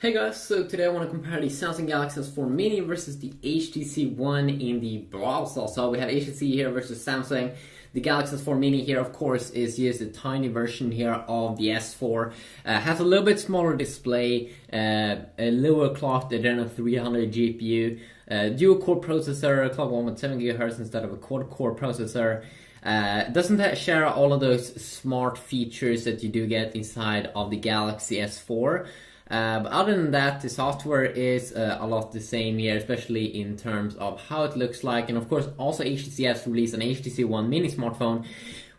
Hey guys, so today I want to compare the Samsung Galaxy S4 Mini versus the HTC One in the browser. So we have HTC here versus Samsung. The Galaxy S4 Mini here, of course, is just a tiny version here of the S4. Has a little bit smaller display, a lower clock than a 300 GPU, dual-core processor, clock 1.7 GHz instead of a quad-core processor. Doesn't share all of those smart features that you do get inside of the Galaxy S4. But other than that, the software is a lot the same here, especially in terms of how it looks like. And of course, also HTC has released an HTC One mini smartphone,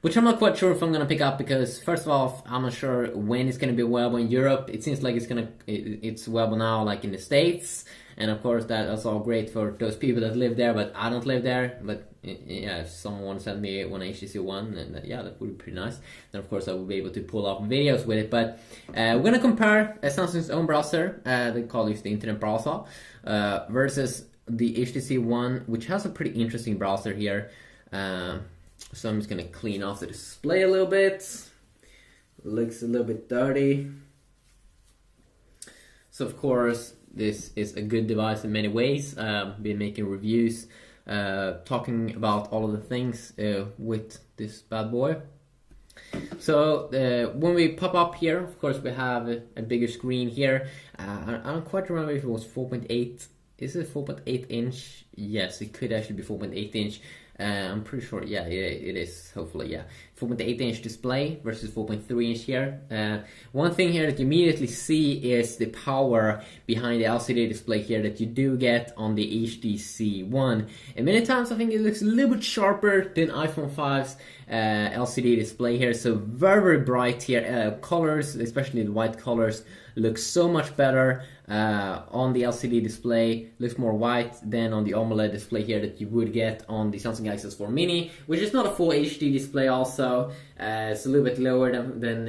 which I'm not quite sure if I'm gonna pick up because first of all, I'm not sure when it's gonna be available in Europe. It seems like it's available now, like in the States. And of course, that's all great for those people that live there, but I don't live there. But yeah, if someone sent me one HTC One, and yeah, that would be pretty nice. Then of course I will be able to pull off videos with it. But we're gonna compare Samsung's own browser, they call it the internet browser, versus the HTC One, which has a pretty interesting browser here. So I'm just gonna clean off the display a little bit. Looks a little bit dirty. So of course, this is a good device in many ways. Been making reviews, talking about all of the things with this bad boy. So when we pop up here, of course, we have a bigger screen here. I don't quite remember if it was 4.8. Is it 4.8 inch? Yes, it could actually be 4.8 inch. I'm pretty sure, yeah, it is, hopefully, yeah. 4.8 inch display versus 4.3 inch here. One thing here that you immediately see is the power behind the LCD display here that you do get on the HTC One. And many times I think it looks a little bit sharper than iPhone 5's LCD display here. So very bright here. Colors, especially the white colors, look so much better on the LCD display. Looks more white than on the AMOLED display here that you would get on the Samsung Galaxy S4 Mini, which is not a full HD display also. It's a little bit lower than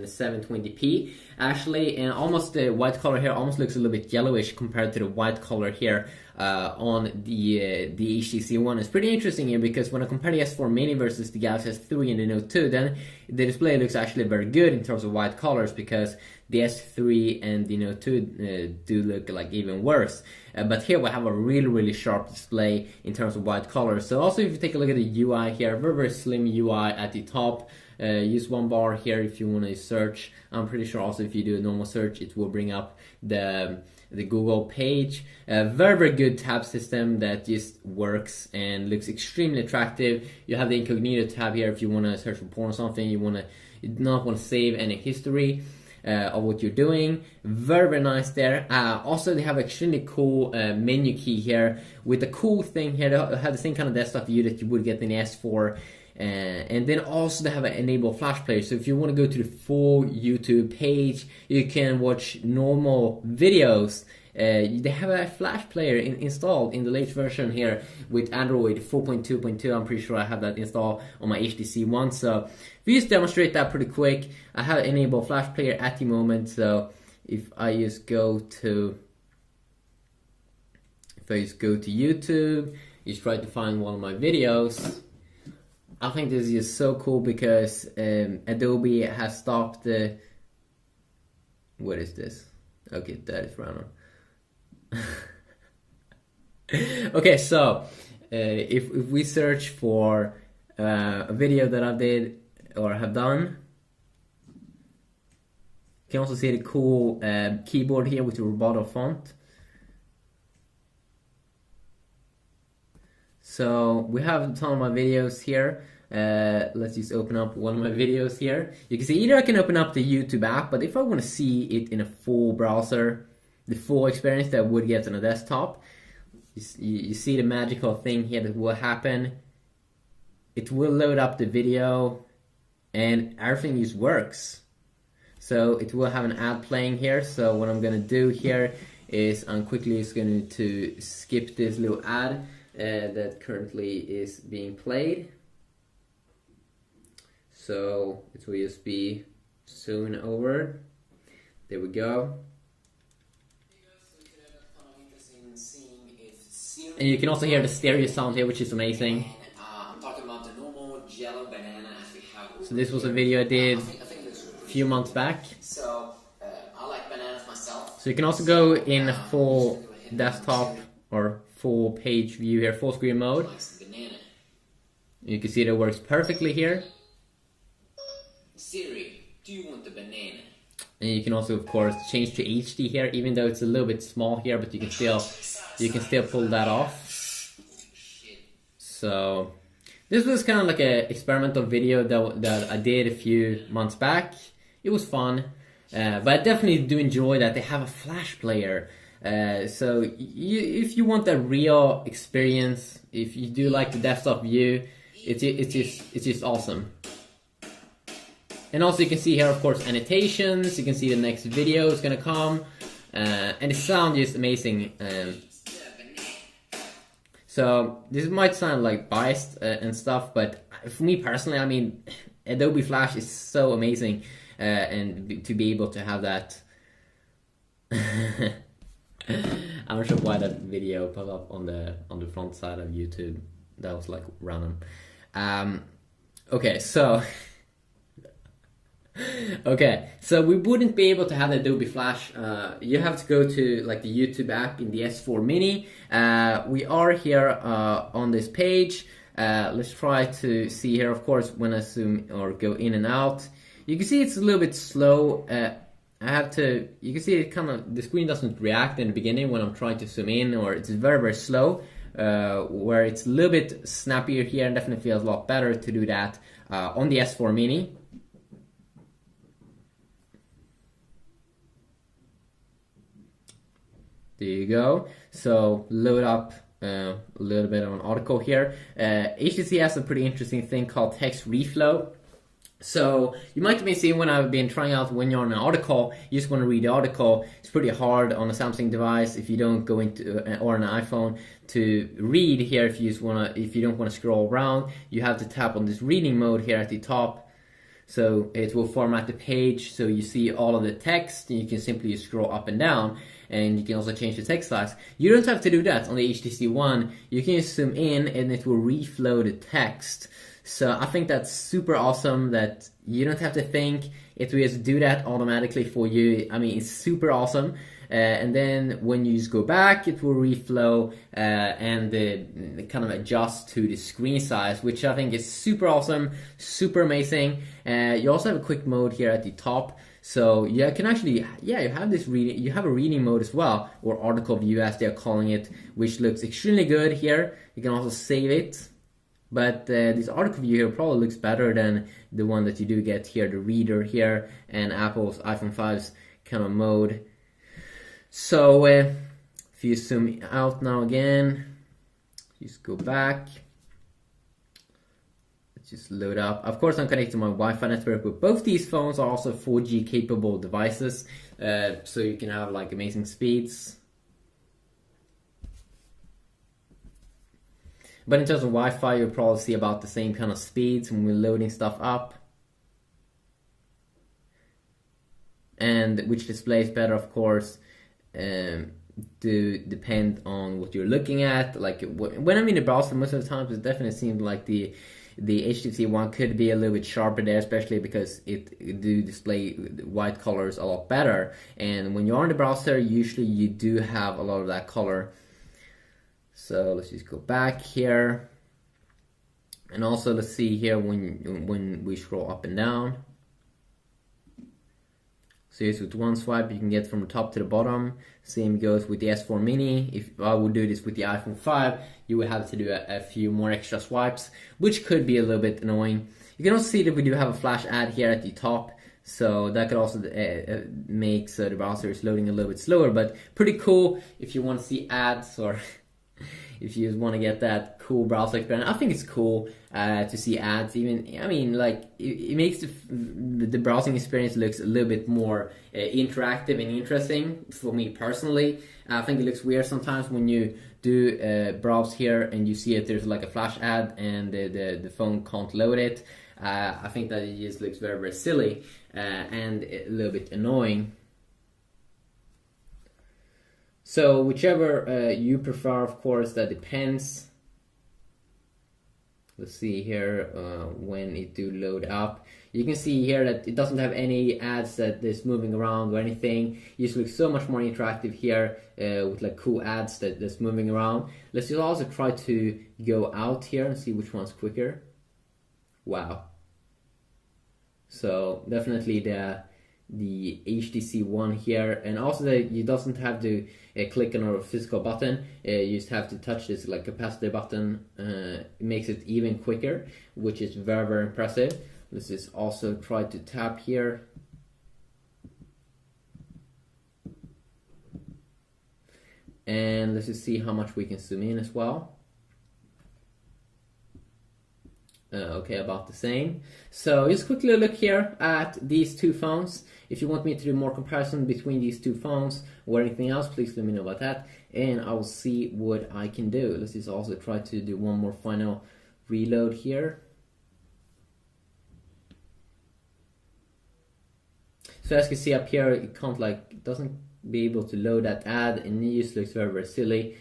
720p actually, and almost the white color here almost looks a little bit yellowish compared to the white color here on the HTC One. It's pretty interesting here because when I compare the S4 Mini versus the Galaxy S3 and the Note 2, then the display looks actually very good in terms of white colors because the S3 and the Note 2 do look like even worse. But here we have a really sharp display in terms of white colors. So also if you take a look at the UI here, very slim UI at the top. Use one bar here if you want to search. I'm pretty sure also if you do a normal search, it will bring up the Google page. Very good tab system that just works and looks extremely attractive. You have the incognito tab here if you want to search for porn or something. You do not want to save any history of what you're doing. Very nice there. Also they have extremely cool menu key here with the cool thing here. They have the same kind of desktop view that you would get in the S4. And then also they have an enable flash player, so if you want to go to the full YouTube page, you can watch normal videos. They have a flash player installed in the latest version here with Android 4.2.2. I'm pretty sure I have that installed on my HTC One. So we just demonstrate that pretty quick. I have enable flash player at the moment. So if I just go to YouTube, just try to find one of my videos. I think this is just so cool because Adobe has stopped the... What is this? Okay, that is random. Okay, so if we search for a video that I did or have done, you can also see the cool keyboard here with the Roboto font. So we have a ton of my videos here. Let's just open up one of my videos here. You can see either I can open up the YouTube app, but if I want to see it in a full browser, the full experience that I would get on a desktop, you see the magical thing here that will happen. It will load up the video and everything just works. So it will have an ad playing here. So what I'm going to do here is I'm quickly just going to skip this little ad that currently is being played. So it will just be soon over. There we go. And you can also hear the stereo sound here, which is amazing. I'm talking about the normal jello banana as we have. So this was a video I did a few months back. So I like bananas myself. So you can also go in full desktop or full page view here, full screen mode. You can see that it works perfectly here. Siri, do you want the banana? And you can also, of course, change to HD here, even though it's a little bit small here, but you can still pull that off. So this was kind of like an experimental video that I did a few months back. It was fun, but I definitely do enjoy that they have a Flash player. So if you want that real experience, if you do like the desktop view, it's just awesome. And also you can see here, of course, annotations. You can see the next video is gonna come, and the sound is amazing. So this might sound like biased and stuff, but for me personally, I mean, Adobe Flash is so amazing, and to be able to have that. I'm not sure why that video popped up on the front side of YouTube. That was like random. Okay, so. Okay, so we wouldn't be able to have the Adobe Flash. You have to go to like the YouTube app in the S4 Mini. We are here on this page. Let's try to see here. Of course, when I zoom or go in and out, you can see it's a little bit slow. You can see it kind of, the screen doesn't react in the beginning when I'm trying to zoom in, or it's very, very slow. Where it's a little bit snappier here, and definitely feels a lot better to do that on the S4 Mini. There you go. So load up a little bit of an article here. HTC has a pretty interesting thing called text reflow. So you might have been seeing when I've been trying out when you're on an article, you just want to read the article. It's pretty hard on a Samsung device if you don't go into or an iPhone to read here. If you don't want to scroll around, you have to tap on this reading mode here at the top. So it will format the page so you see all of the text, and you can simply scroll up and down, and you can also change the text size. You don't have to do that on the HTC One. You can just zoom in and it will reflow the text. So I think that's super awesome that you don't have to think, it will just do that automatically for you. I mean, it's super awesome. And then when you just go back, it will reflow and kind of adjust to the screen size, which I think is super awesome, super amazing. You also have a quick mode here at the top. So you can actually, you have this reading, you have a reading mode as well, or article view as they're calling it, which looks extremely good here. You can also save it. But this article view here probably looks better than the one that you do get here, the reader here, and Apple's iPhone 5's kind of mode. So if you zoom out now again, just go back. Let's just load up. Of course, I'm connected to my Wi-Fi network, but both these phones are also 4G capable devices, so you can have like amazing speeds. But in terms of Wi-Fi, you'll probably see about the same kind of speeds when we're loading stuff up. And which displays better, of course, do depend on what you're looking at. Like when I'm in the browser, most of the times it definitely seems like the HTC One could be a little bit sharper there, especially because it do display white colors a lot better. And when you're in the browser, usually you do have a lot of that color. So let's just go back here, and also let's see here when we scroll up and down. So just with one swipe you can get from the top to the bottom. Same goes with the S4 Mini. If I would do this with the iPhone 5, you would have to do a few more extra swipes, which could be a little bit annoying. You can also see that we do have a flash ad here at the top, so that could also make the browser is loading a little bit slower, but pretty cool if you want to see ads, or if you want to get that cool browser experience. I think it's cool to see ads. Even, I mean, like it makes the browsing experience looks a little bit more interactive and interesting for me personally. I think it looks weird sometimes when you do browse here and you see it, there's like a flash ad and the phone can't load it. I think that it just looks very, very silly and a little bit annoying. So whichever you prefer, of course, that depends. Let's see here when it do load up. You can see here that it doesn't have any ads that is moving around or anything. It just looks so much more interactive here with like cool ads that's moving around. Let's just also try to go out here and see which one's quicker. Wow. So definitely the HTC one here, and also that you doesn't have to click on a physical button. You just have to touch this like capacitor button. It makes it even quicker, which is very impressive. Let's just also try to tap here. And let's just see how much we can zoom in as well. Okay, about the same. So just quickly look here at these two phones. If you want me to do more comparison between these two phones or anything else, please let me know about that, and I will see what I can do. Let's just also try to do one more final reload here. So as you can see up here, it can't it doesn't be able to load that ad, and it just looks very silly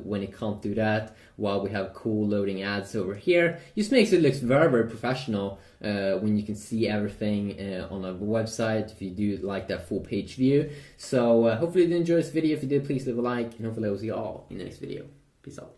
when it can't do that, while we have cool loading ads over here. Just makes it look very professional when you can see everything on a website, if you do like that full page view. So hopefully you did enjoy this video. If you did, please leave a like, and hopefully I will see you all in the next video. Peace out.